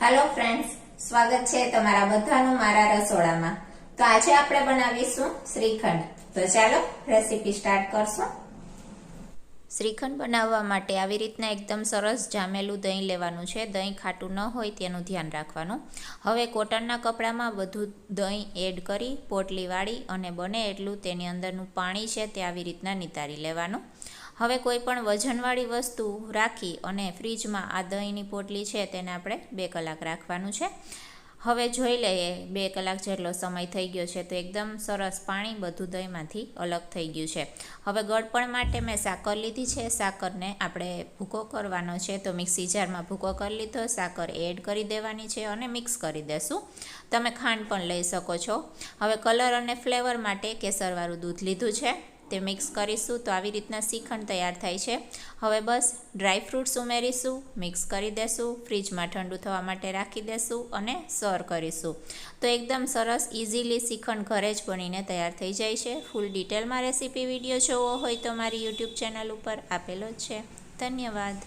Hello friends, સ્વાગત છે તમારા બધાનું મારા રસોડામાં। તો આજે આપણે બનાવીશું શ્રીખંડ। તો ચાલો રેસીપી સ્ટાર્ટ કરશું। શ્રીખંડ બનાવવા માટે આવી રીતના એકદમ સરસ જામેલું દહીં લેવાનું છે। દહીં ખાટું ન હોય તેનું ધ્યાન રાખવાનું। હવે કોટનના કપડામાં બધું દહીં એડ કરી પોટલી વાળી અને બને એટલું તેની અંદરનું પાણી છે તે આવી રીતના નિતારી લેવાનું। હવે કોઈ પણ વજનવાળી વસ્તુ રાખી અને ફ્રીજમાં આ દહીંની પોટલી છે તેને આપણે 2 કલાક રાખવાનું છે। હવે જોઈ લઈએ 2 કલાક જેટલો સમય થઈ ગયો છે તો એકદમ સરસ પાણી બધું દહીંમાંથી અલગ થઈ ગયું છે। હવે ગળપણ માટે મેં સાકર લીધી છે। સાકરને આપણે ભૂકો કરવાનો છે તો મિક્સી જારમાં ભૂકો કરી લીધો, સાકર એડ કરી દેવાની છે અને મિક્સ કરી દેશું। તમે ખાંડ પણ લઈ શકો છો। હવે કલર અને ફ્લેવર માટે કેસરવાળું દૂધ લીધું છે તે મિક્સ કરીશું તો આવી રીતના શ્રીખંડ તૈયાર થાય છે। હવે બસ ડ્રાય ફ્રૂટ્સ ઉમેરીશું, મિક્સ કરી દેશું, ફ્રીજમાં ઠંડુ થવા માટે રાખી દેશું અને સર્વ કરીશું। તો એકદમ સરસ ઇઝીલી શ્રીખંડ ઘરે જ બનીને તૈયાર થઈ જાય છે। ફૂલ ડિટેલમાં રેસીપી વિડીયો જોવો હોય તો મારી યુટ્યુબ ચેનલ ઉપર આપેલો જ છે। ધન્યવાદ।